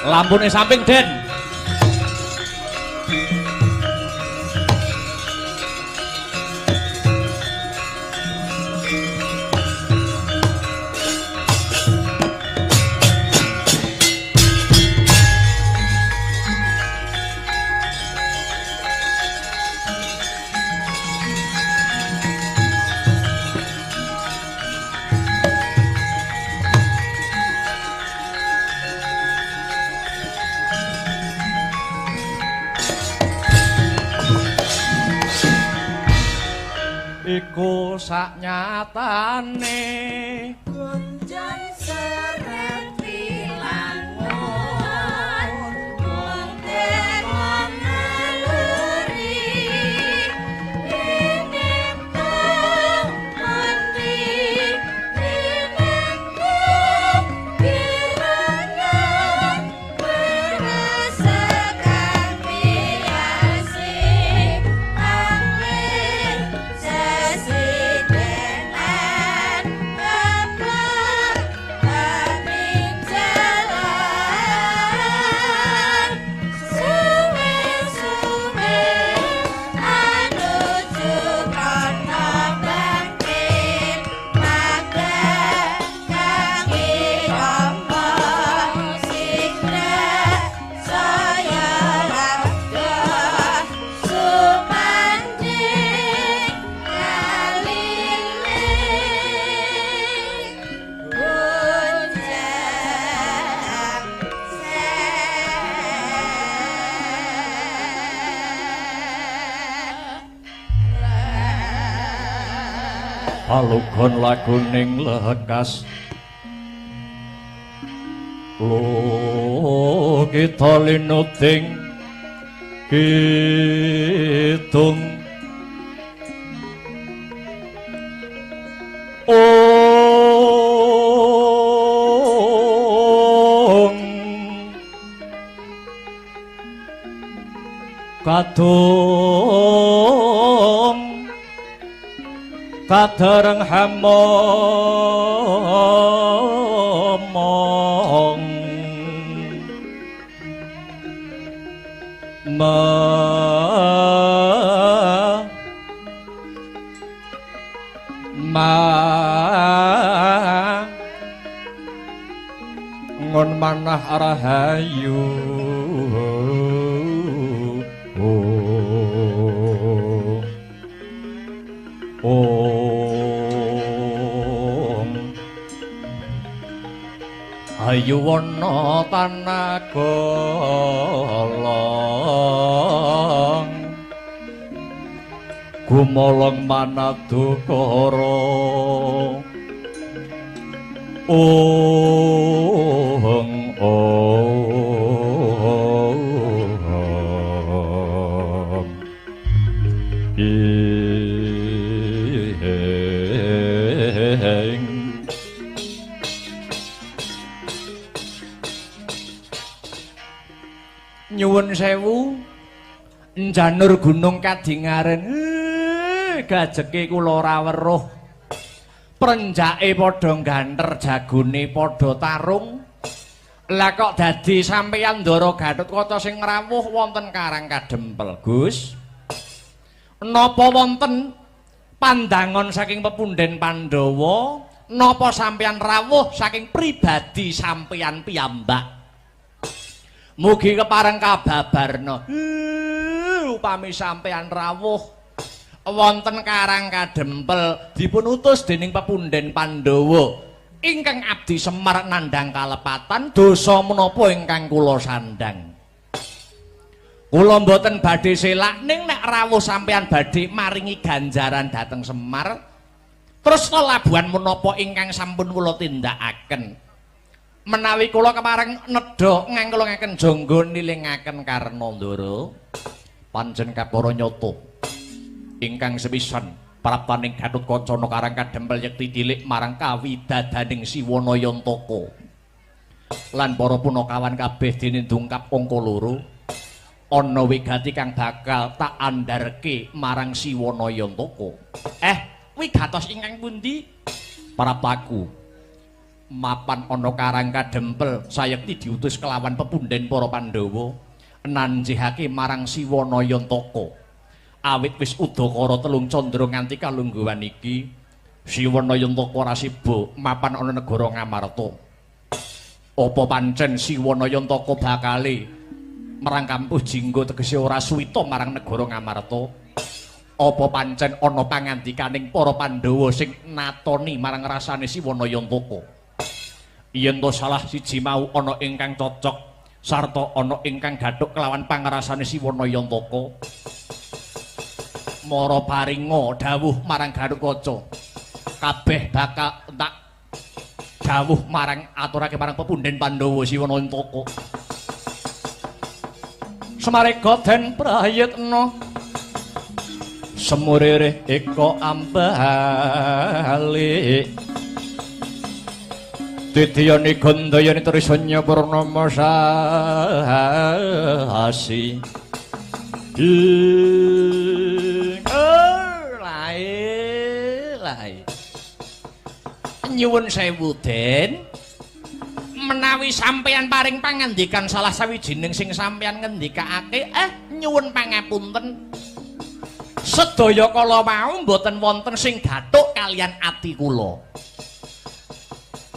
Lampune samping Den. Iku saknyatane gunjan seret pilangon mungkin meneluri inimtung mandi inimtung kirangan merasakan biasi angin sesidenan kembang kambing jalan suwe-suwe anuju kono bangkit magang kang irama sigra saya langkah sumanding ngaliling gunjang Palugon laguning lekas Lo kita linuting kidung kadung kadereng hamomong ngon manah rahayu ayu wana tanagolong gumolong manadukara nyuwun sewu njanur gunung kadingaren gajeke kula ora weruh prenjake padha ganter jagone padha tarung lah kok dadi sampeyan Ndara Gatotkaca sing rawuh wonten Karang Kadempel Gus napa wonten pandangan saking pepundhen Pandhawa napa sampeyan rawuh saking pribadi sampeyan piyambak mugi kepareng kababarna upami sampeyan rawuh wonten Karang Kadempel dipun utus dening pepundhen Pandhawa ingkang abdi Semar nandhang kalepatan dosa menapa ingkang kula sandhang kula mboten badhe selak ning nek rawuh sampeyan badhe maringi ganjaran dhateng Semar terus labuhan menapa ingkang sampun kula tindakaken menawi kula kepareng nedha ngangkulaken jangga nilingaken Karnandara panjen kapara nyata ingkang sepisan prapaning Gatotkaca Karang Kadempel yekti cilik marang kawidadaning Siwanayantaka lan para punakawan kabeh dinindungkap angka loro ana wigati kang bakal tak andharke marang Siwanayantaka wigatos ingkang pundi para paku mapan ana karang kadempel sayekti diutus kelawan pepunden para Pandhawa nanjihake marang Siwana Yantaka. Awit wis udakara telung candra nganti kalungguhan iki Siwana Yantaka ora sibuk mapan ana negara Ngamarta. Apa pancen Siwana Yantaka bakale marang kampuh Jingga tegese ora suwita marang negara Ngamarta? Apa pancen ana pangandikaning para Pandhawa sing natoni marang rasane Siwana Yantaka? Yen to salah siji mau ana ingkang cocok sarta ana ingkang gathuk kelawan pangrasane Siwana Yantaka, mara paringa dawuh marang Garukaca. Kabeh bakal tak dawuh marang aturake marang pepunden Pandhawa Siwana Yantaka. Samarga den prayitna semurere eko ambali Didyani Gandayani Trisanya Purnama sasi lae nyuwun sewu Den, menawi sampeyan paring pangandikan salah sawijining sing sampeyan ngendikake nyuwun pangapunten. Sedaya kala mau mboten wonten sing gathuk kalian ati kula.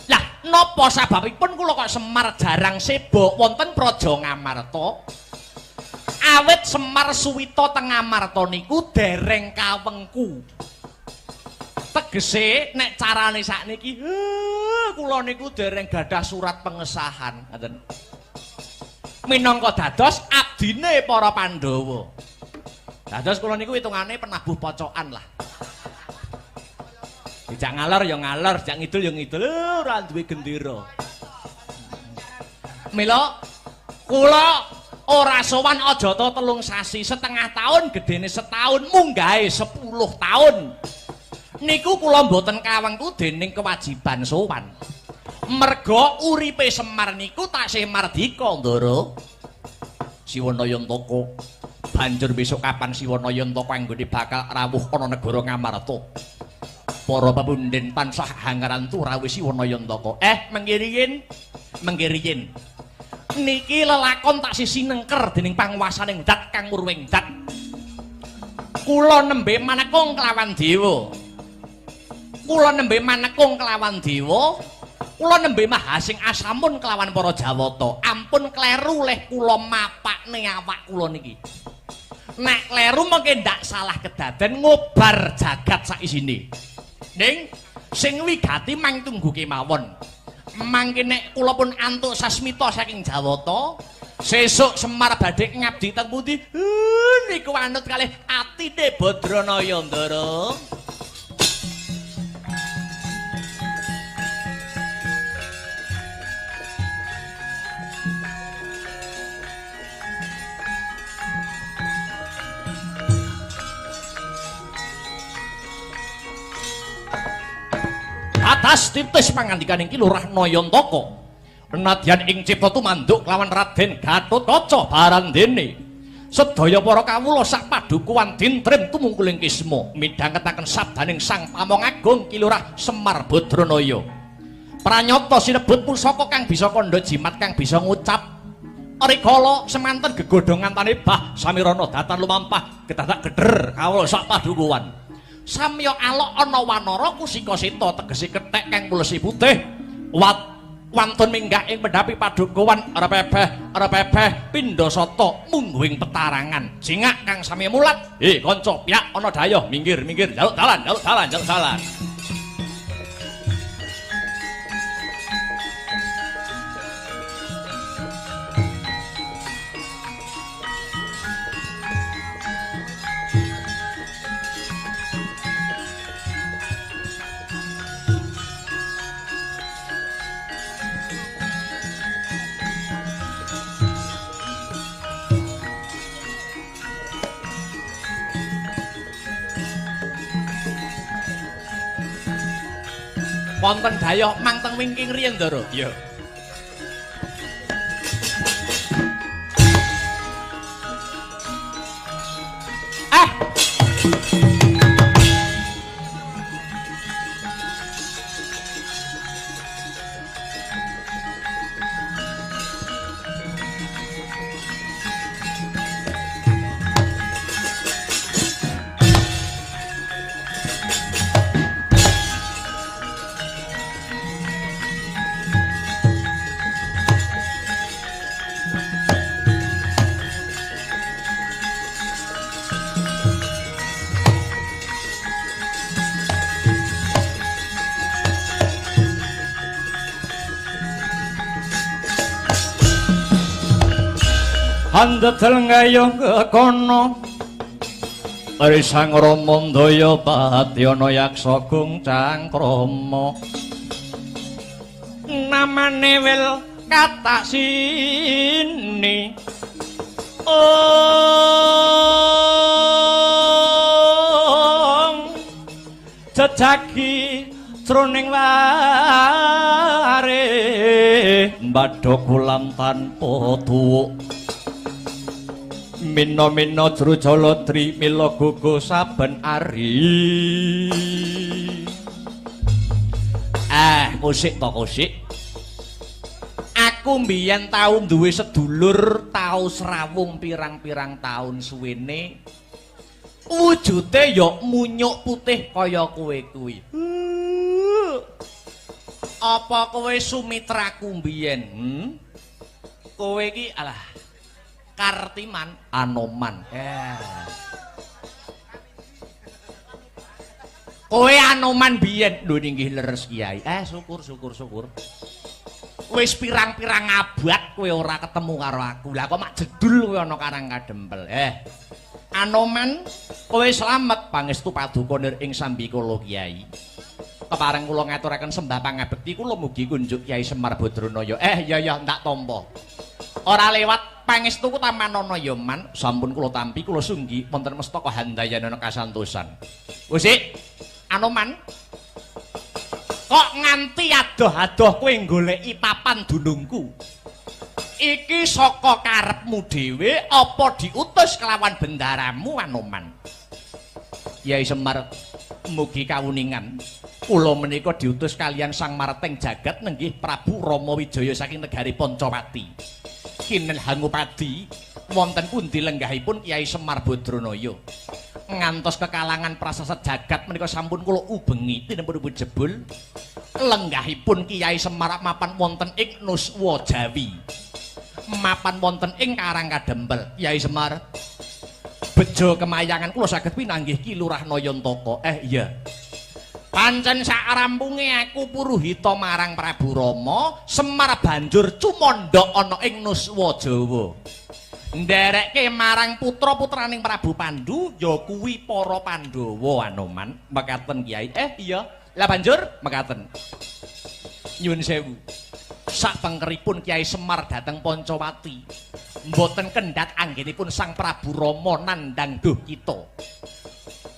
Lah napa sababipun kula kok Semar jarang sibuk wonten Praja Ngamarta? Awit Semar suwita teng Ngamarta niku dereng kawengku. Tegese nek carane sakniki kula niku dereng gadah surat pengesahan, ngoten. Minangka dados abdine para Pandhawa. Dados kula niku hitungane penabuh pocokan lah. Dijak ngalor ya ngalor, dijak ngidul ya ngidul, ora duwe gendera. Mila kula ora sowan aja ta 3 sasi, setengah taun gedene setahun, munggahe 10 taun. Niku kula mboten kawengku dening kewajiban sowan. Merga uripe Semar niku taksih mardika, Ndara. Siwana Yantaka banjur besok kapan Siwana Yantaka anggone bakal rawuh ana negara Ngamarta. Para pepunden tansah hangarantu rawuh Siwana Yantaka. Mengkiriyen. Niki lelakon tak sinengker dening panguwasaning Dat Kang Murwing Dat. Kula nembe manekung kelawan dewa. Kula nembe manekung kelawan dewa. Kula nembe mahasing asamun kelawan para Jawata. Ampun kleru leh kula mapakne awak kula niki. Nek kleru mengke ndak salah kedaden ngobar jagat saisine. Ning sing wigati mang tunggu kemawon. Mangke nek kula pun antuk sasmita saking Jawata, sesuk Semar badhe ngabdi teng pundi? Niku anut kalih atine Badranaya, Ndara. Atas titis pangandikaning Ki Lurah Nayantaka nadyan ing cipta tumanduk lawan Raden Gatotkaca Barandene sedaya para kawula sak padukuhan dintrim tumungkuling kisma midhangetaken sabdaning Sang Pamong Agung Ki Lurah Semar Badranaya pranyata sinebut pusaka kang bisa kandha jimat kang bisa ngucap rikala semanten gegodhongan tanebah samirana datan lumampah kedadak gedher kawula sak padukuhan samya alok ana wanara kusika seta tegese kethek kang mulesi putih wantun minggah ing pendhapi padukuhan repebeh pindha sata mungguing petarangan jingak kang sami mulat kanca piyak ana dayah minggir jaluk dalan wonten dayah mangteng wingking riyen, Ndara. Iya. andedel ngayong kono Risang Rama Daya Patyana yaksa gung cangkrama namane wil katak sini jejagi jroning ware mbadha kulam tanpa tuwuk mina-mina Jrujalodri mila gugu saben ari kusik to kusik aku mbiyen tau duwe sedulur tau srawung pirang-pirang taun suwene wujude ya munyuk putih kaya kowe kuwi apa kowe sumitraku mbiyen kowe iki alah Kartiman Anoman kowe Anoman biyen lho nggih leres Kiai syukur wis pirang-pirang abad kowe ora ketemu karo aku lah kok mak jedul kowe ana Karang Kadempel Anoman kowe slamet pangestu paduka nir ing Sambikala Kiai kepareng kula ngaturaken sembah pangabekti kula mugi kunjuk Kiai Semar Badranaya ya ndak tampa ora lewat pangestuku tamanana ya man sampun kula tampi kula sunggi wonten mestaka handayana kasantosan Gusik Anoman kok nganti adoh-adoh kowe goleki papan dunungku iki saka karepmu dhewe apa diutus kelawan bendaramu Anoman Kyai Semar mugi kawuningan kula menika diutus kalian Sang Marteng Jagat nenggih Prabu Rama Wijaya saking negari Pancawati kinen Hangupadi wonten pundi lenggahipun Kyai Semar Badranaya ngantos kekalangan prasasat jagat menika sampun kula ubengi tinempun jebul lenggahipun Kyai Semar mapan wonten ing Nuswa Jawi mapan wonten ing Karang Kadempel Kyai Semar bejo kemayangan kula saged pinanggih Ki Lurah Nayantaka iya pancen sakrampunge aku puruhita marang Prabu Rama Semar banjur cumandha ana ing Nuswa Jawa nderekke marang putra-putraning Prabu Pandhu ya kuwi para Pandhawa Anoman mekaten Kyai iya lah banjur mekaten nyuwun sewu sapengkeripun Kyai Semar dhateng Pancawati mboten kendhat anggenipun Sang Prabu Rama nandhang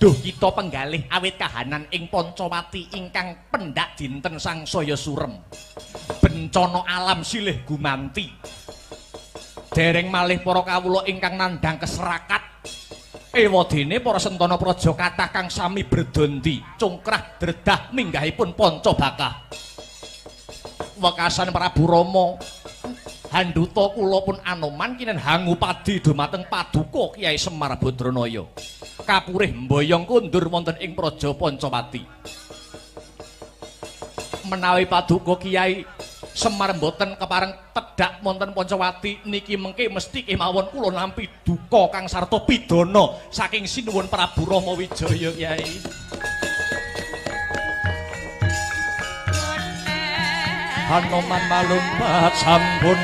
duh kita penggalih awit kahanan ing Pancawati ingkang pendak dinten sangsaya surem bencana alam silih gumanti dereng malih para kawula ingkang nandhang keserakat ewadene para sentana praja kathah kang sami berdondi cungkrah dredah minggahipun Pancabakah wekasan Prabu Rama handuta kula pun Anoman kinen Hangupadi dumateng paduka Kyai Semar Badranaya kapurih mboyong kondur wonten ing praja Pancawati menawi paduka Kyai Semar mboten kepareng tedhak wonten Pancawati niki mengke mesti kemawon kula nampi duka kang sarta pidana saking sinuwun Prabu Rama Wijaya Kyai Anoman malumpat sampun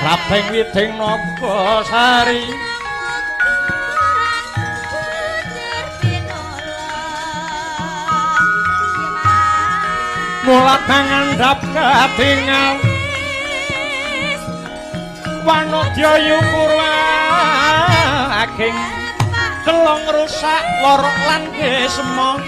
rapeng witing Nagasari mulat ngandhap katingal Wanodya Purwa aking telong rusak lor lan gesema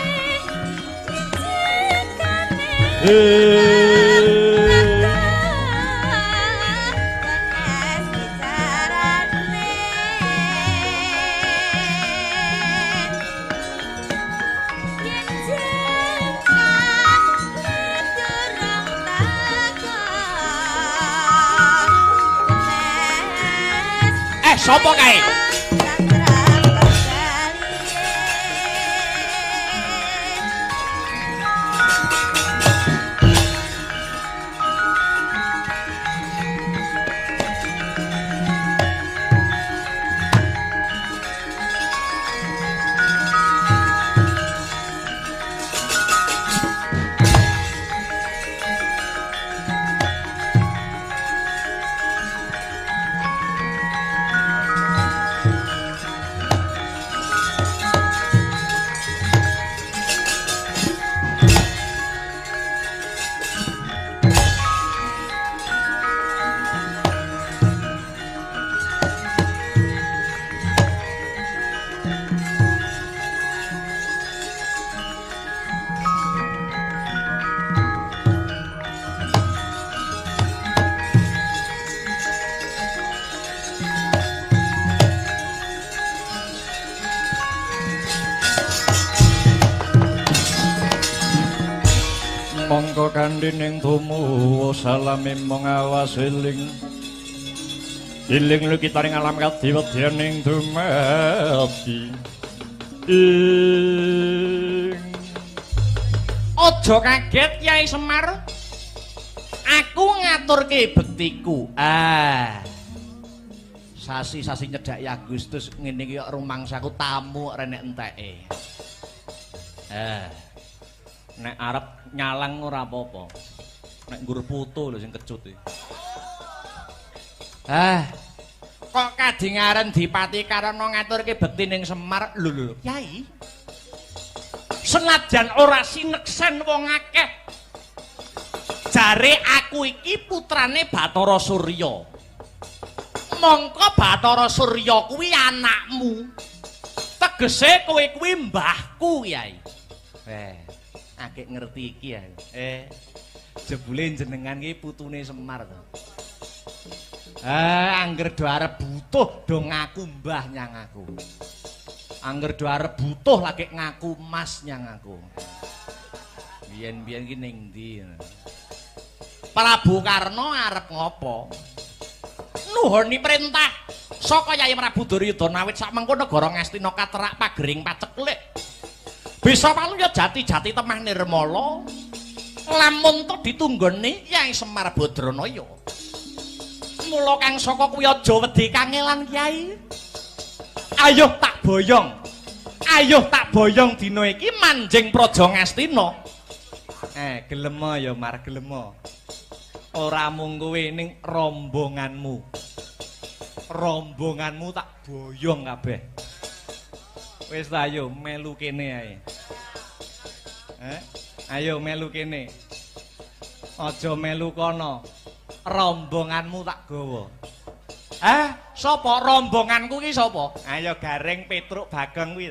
sapa kae kandining tumu salami mong awas iling iling lu kita ring alam kadiwedyaning dumadi aja kaget Kyai Semar aku ngaturke bektiku sasi-sasi nyedhaki Agustus ngene iki kok rumangsaku tamu renek enteke nek arep nyalang ora apa-apa. Nek nggur putu lho sing kecut iki. Kok kadingaren dipati karena ngaturke bekti ning Semar. Lho, Kyai. Senajan ora sineksen wong akeh. Jare aku iki putrane Bathara Surya. Mongko Bathara Surya kuwi anakmu. Tegese kowe kuwi mbahku, Kyai. Akeh ngerti iki ya. Jebule jenengan iki putune Semar to. Angger do arep butuh do ngaku mbah nyang aku. Angger do arep butuh lagi ngaku mas nyang aku. Biyen-biyen ki ning ndi? Prabu Karna arep ngopo? Nuhoni perintah saka Yayi Prabu Duryudana awit sak mengko negara Ngastina katerak pagering paceklik. Bisa paluya jati-jati temah nirmala lamun to ditunggoni Kyai Semar Badranaya. Mula kang saka kuwi aja wedi kangelan Kyai. Ayo tak boyong dina iki manjing Praja Ngastina. Gelem ya Mar gelem. Ora mung kowe ning rombonganmu. Rombonganmu tak boyong kabeh. Wis ayo melu kene ae. Ayo melu kene. Aja melu kono. Rombonganmu tak gawa. Sapa rombonganku ki sapa? Ayo Gareng Petruk Bagong kuwi.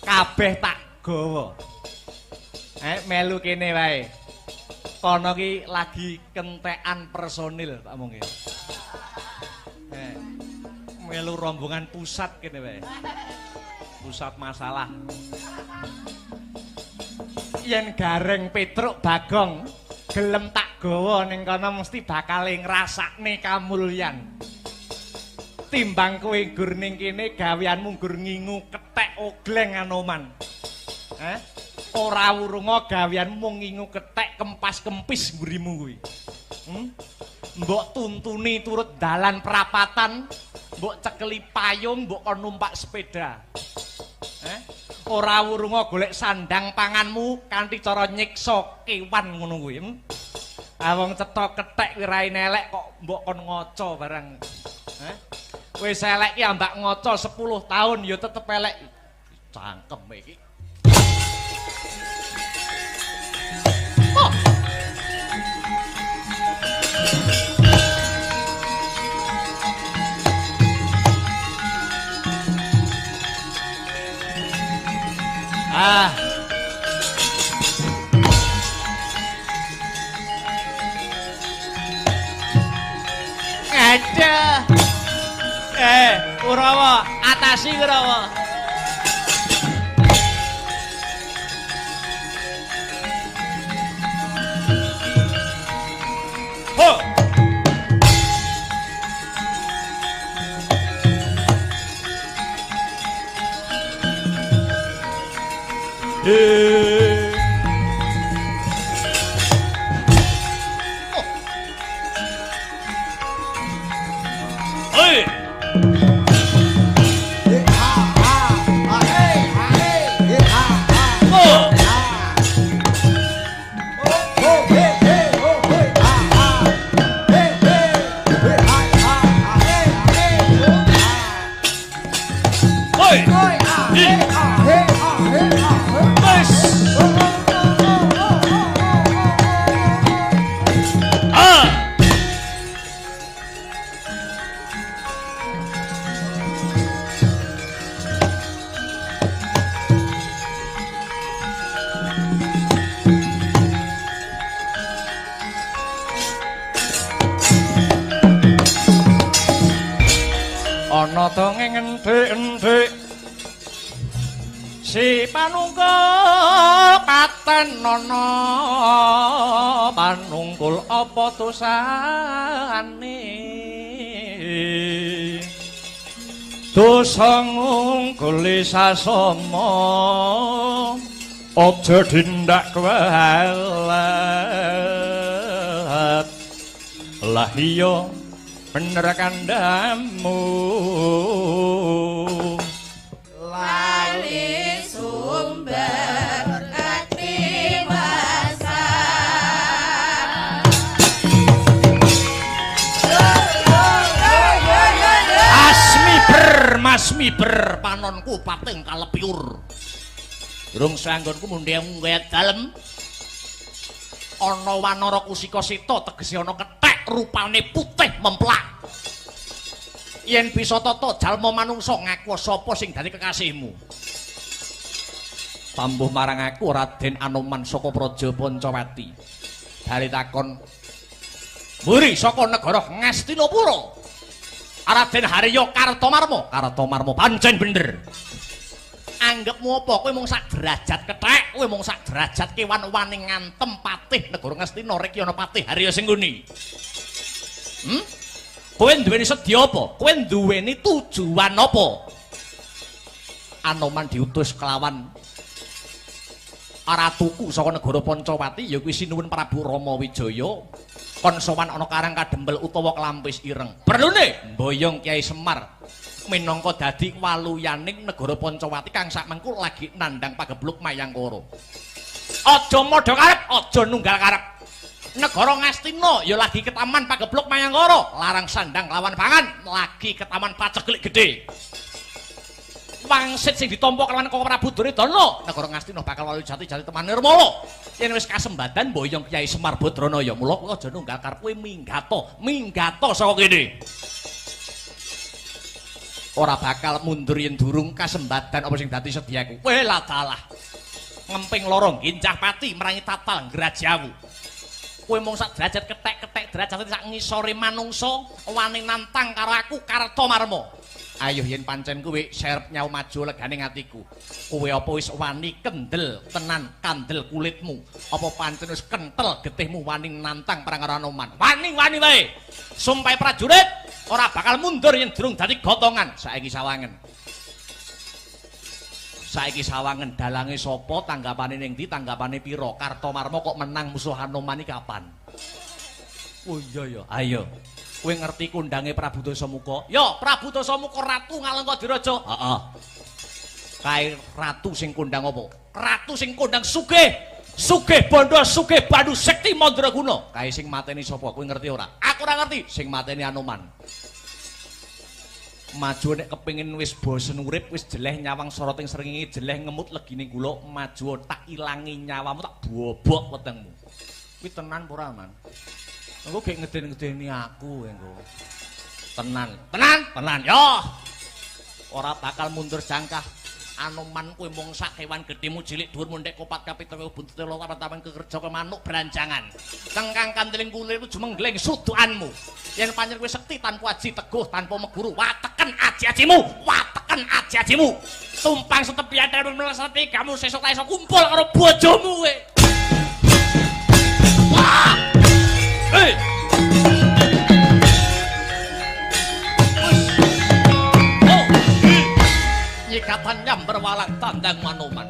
Kabeh tak gawa. Melu kene wae. Kono ki lagi kentekan personil tak mungkin. Melu rombongan pusat kene wae. Pusat masalah. Yen Gareng Petruk Bagong gelem tak gawa ning kono mesti bakal ngrasakne kamulyan. Timbang kowe nggur ning kene gaweanmu nggur ngingu kethek ogleng Anoman. Ora wurunga gaweanmu mung ngingu kethek kempas-kempis mburimu kuwi. Mbok tuntuni turut dalan perapatan, mbok cekeli payung, mbok kon numpak sepeda. Ora wurunga golek sandang panganmu kanthi cara nyiksa kewan ngono kuwi. Wong cetha kethek wiraine elek kok mbok kon ngaca barang. Wis elek ki ambak ngaca 10 tahun ya tetep elek. Cangkem iki. Aduh. Kurawa, atasi Kurawa. Ho. Ana dongeng endhek-endhek si panungkul paten nono panungkul apa dosane dosa ngungkuli sasama aja dindak kualat lah iya bener kandhamu lali sumber katiwasan Masmiber panonku pating kalepiur durung sanggonku mundhe ngwet dalem ana wanara kusika sita tegese ana kethek rupane putih memplak yen bisa tata jalma manungsa ngaku sapa sing dadi kekasihmu tambuh marang aku Raden Anoman saka Praja Pancawati dari takon muri saka negara Ngastinapura Raden Harya Kartomarma pancen bener anggepmu apa kowe mung sak derajat kethek kowe mung sak derajat kewan wani ngantem patih negara Ngastina rek ana patih Harya Sengguni kowe duweni sedya apa kowe duweni tujuan apa Anoman diutus kelawan ratuku saka negara Pancawati ya kuwi sinuwun Prabu Rama Wijaya kon sowan ana Karang Kadempel utawa Klampis Ireng perlune mboyong Kyai Semar minangka dadi waluyaning negara Pancawati kang sakmengku lagi nandhang pagebluk Mayangkara aja modho karep aja nunggal karep negara Ngastina ya lagi ke taman pagebluk Mayangkara larang sandang lawan pangan lagi ke taman paceklik gedhe wangsit sing ditampa kelawan Kang Prabu Duryudana negara Ngastina bakal walu jati teman Nirmala yen wis kasembadan mboyong Kyai Semar Badranaya mula kowe aja nunggal karep kowe minggato saka kene ora bakal mundur yen durung kasembadan apa sing dadi sediaku kowe ladalah ngemping loro gincah pati merangi tatal ngrajawu kowe mung sak derajat kethek derajat sak ngisore manungsa wani nantang karo aku Kartomarma ayo yen pancen kowe serep nyau maju legane atiku kowe apa wis wani kendel tenan kandel kulitmu apa pancen wis kentel getihmu wani nantang perang karo Anoman wani wae sumpah prajurit ora bakal mundur yen durung dadi gotongan saiki sawangen dalange sapa tanggapane ning ndi tanggapane pira Kartomarma kok menang musuh Anoman iki kapan oh iya ya ayo kowe ngerti kundange Prabu Dasamuka ya Prabu Dasamuka ratu Ngalengkadiraja heeh kae ratu sing kondang apa ratu sing kondang sugih bondo sugih bandu sekti mandraguna kae sing mateni sapa kowe ngerti ora aku ora ngerti sing mateni Anoman maju nek kepengin wis bosen urip wis jeleh nyawang soroting srengenge jeleh ngemut legine kula maju tak ilangi nyawamu tak bobok wetengmu kuwi tenan apa ora man engko gek ngeden-ngedeni aku engko tenan yo ora bakal mundur jangkah Anoman kowe mung sak kewan gedhemu cilik dhuwur mundhek kopat kapit tewe buntute loro taman kekerja ke manuk beranjangan tengkang kandeling kulir jumengleng sudukanmu yen pancen kowe sekti tanpa aji teguh tanpa meguru wateken aji-ajimu tumpang setepian dan melesati kamu sesuk ta iso kumpul karo bojomu kowe wah nyikatan nyamber walang tandang Anoman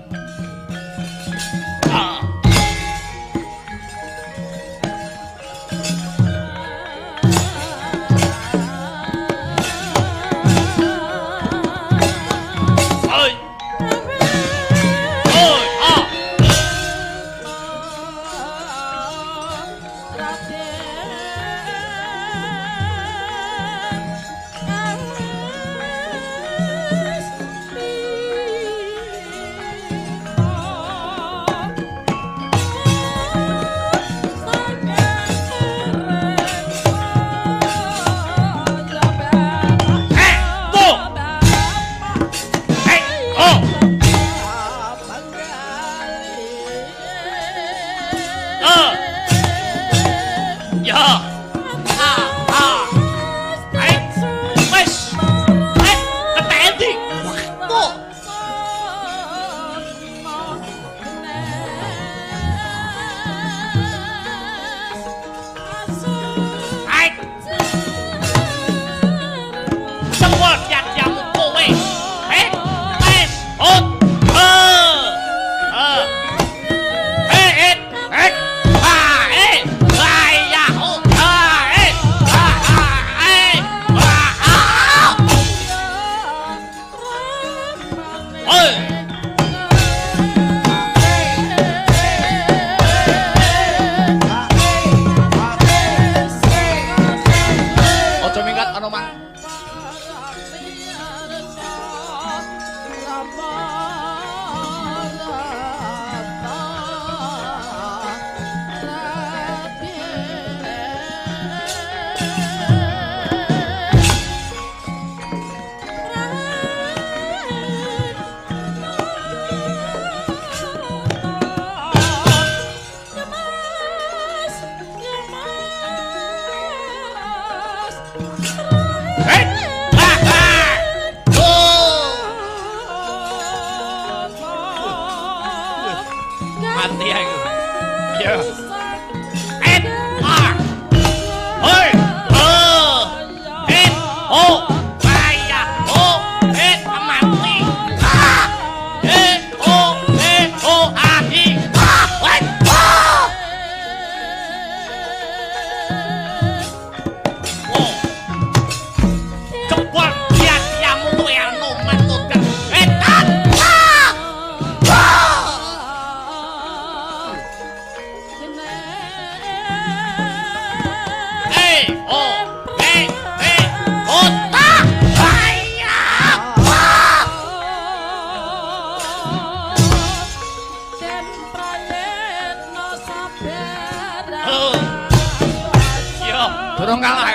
Durung kalah.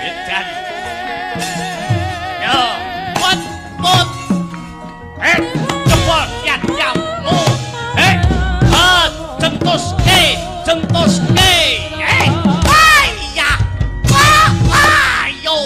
Edan. Yo, put. Cepol yan yamu. Centus ke. Waya. Yo.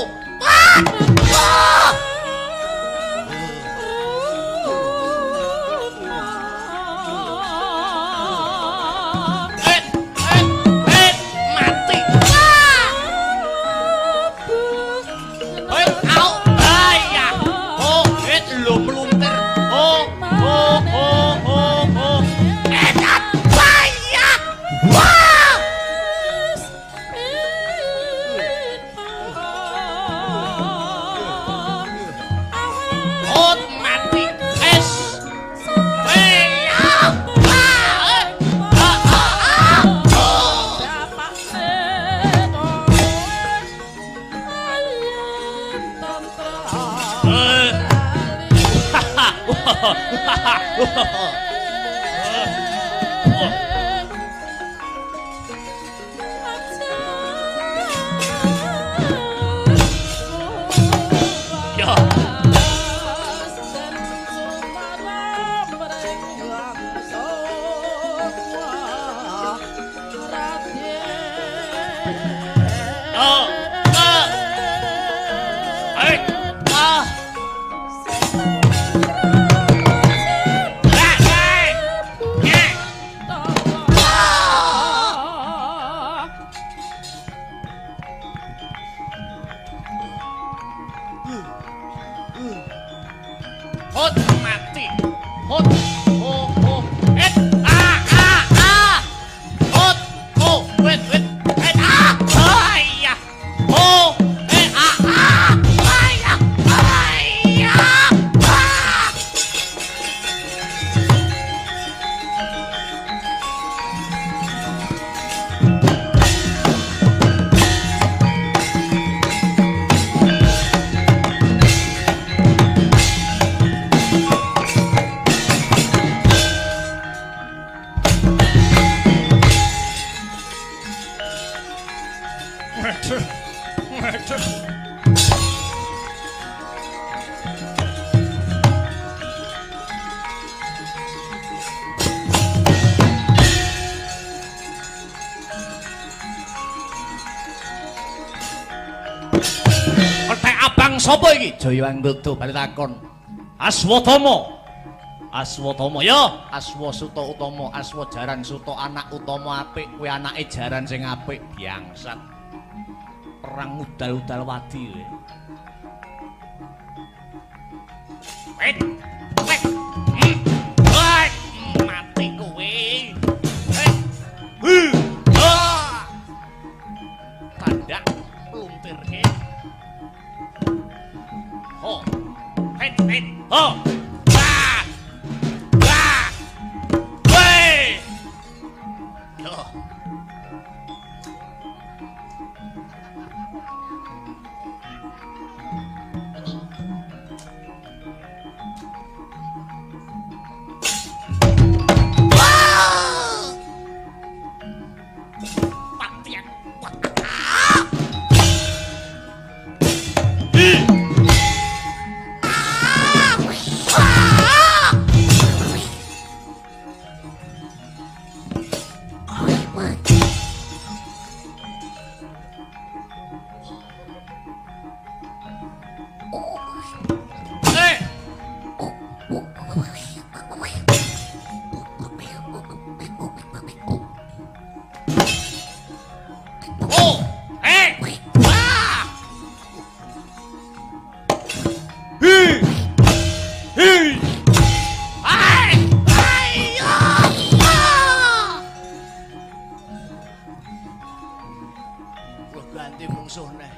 Hot mati. Hot. Wait. Ayah. Petek abang sapa iki? Jayawanggoda bali takon. Aswatama ya, Aswasuta utama, Aswa jaran suta anak utama apik, kowe anake jaran sing apik, bangsat. Perang udal-udal wadi kowe. Mati kowe. Tandak pluntirke. Ganti mungsuh neh.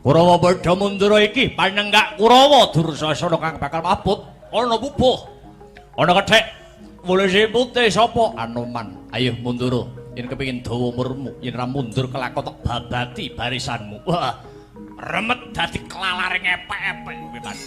Kurawa padha mundura iki panenggak Kurawa Dursasana kang bakal mabut ana pupuh ana kethek mulih putih sapa Anoman. Ayo mundur yen kepengin dawa umurmu, yen ra mundur kelakon tek babati barisanmu. Wah remet dadi kelalaring epek-epek kowe kan.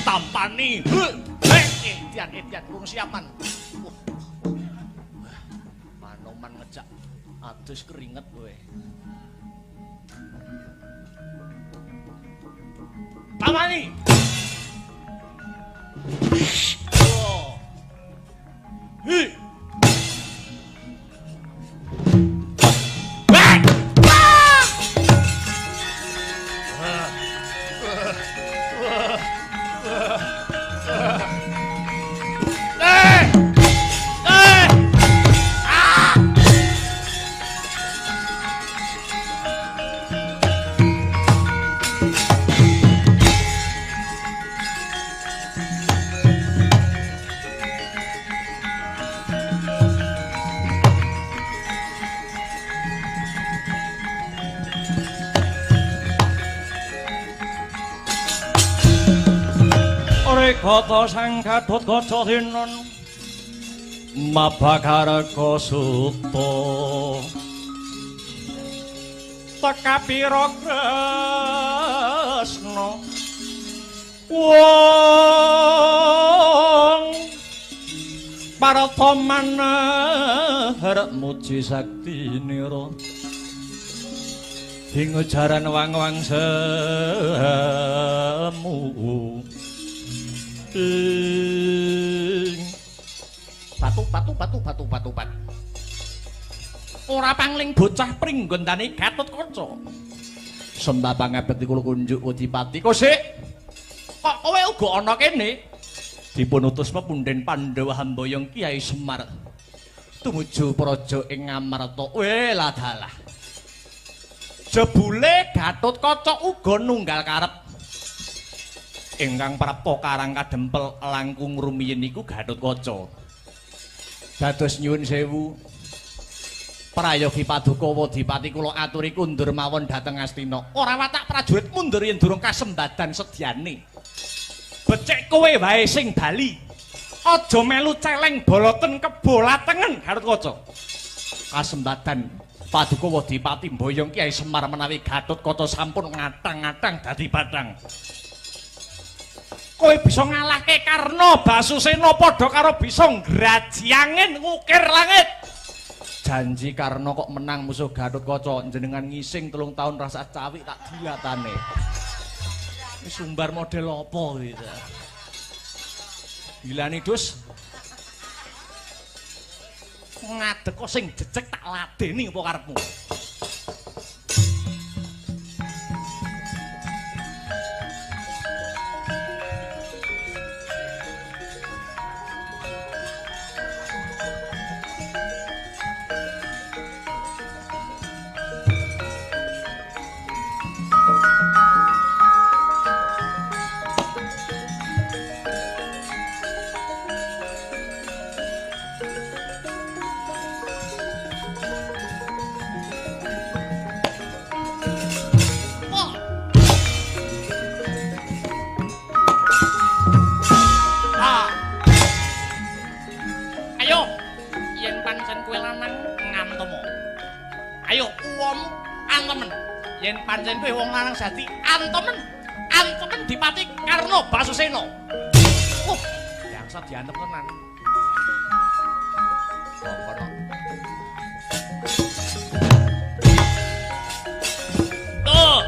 Tampani. Etian kurung siapan. Manoman ngejak adus keringet kowe. Tampani. Hi. Kata sang Gatot Kaca Dinon Mabakarga Suta Tekapira Kresna wong parataman arep muji saktinira ing jaran wang-wang semu batu. Ora pangling bocah pringgondane Gatot Kaca. Sembah pangabet kula kunjuk Udipati. Kosik. Kok kowe uga ana kene? Dipun utus pepunden Pandhawa Hambayong Kyai Semar tumuju praja ing Ngamarta. Lah dalah. Jebule Gatot Kaca uga nunggal karep. Ingkang prapta karang kadempel langkung rumiyin niku Gatot Kaca. Dados nyuwun sewu prayogi paduka Wadipati kula aturi kundur mawon dhateng Astina. Ora watak prajurit mundur yen durung kasembadan sedyane. Becik kowe wae sing bali. Aja melu celeng boloten kebolatengen Gatot Kaca. Kasembadan paduka Wadipati Mboyong Kyai Semar menawi Gatot Kaca sampun ngatang-ngatang dadi bathang. Kowe bisa ngalahke Karna Basusena padha karo bisa ngraji angin ngukir langit. Janji Karna kok menang musuh Gatot Kaca jenengan ngising 3 tahun rasa cawik tak dilatane. Wis sumbar model apa gitu. Gilani Dus. Ngadeg kok sing jejeg tak ladeni apa karepmu? kowe lanang ngantemu. Ayo uwom antemen. Yen pancen kowe wong lanang sati antemen. Antemen Dipati Karna Basusena. Bangsa diantem tenan. Kono. Tuh.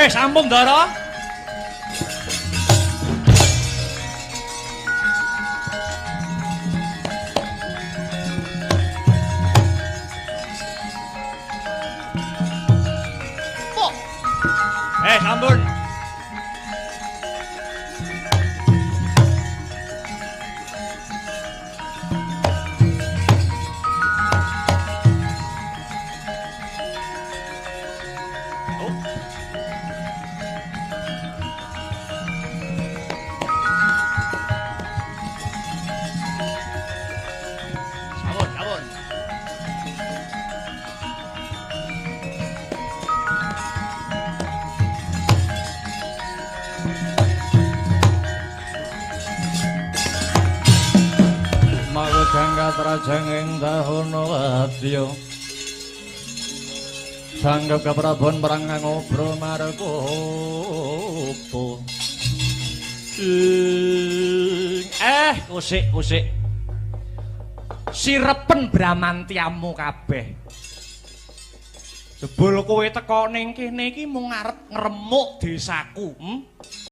Sampun Ndara. Sampun. Rajanging dahana wadya sanggep kaprabon perang ngobro margopo kusik sirepen bramantiamu kabeh jebul kowe teko ning kene iki mung arep ngremuk desaku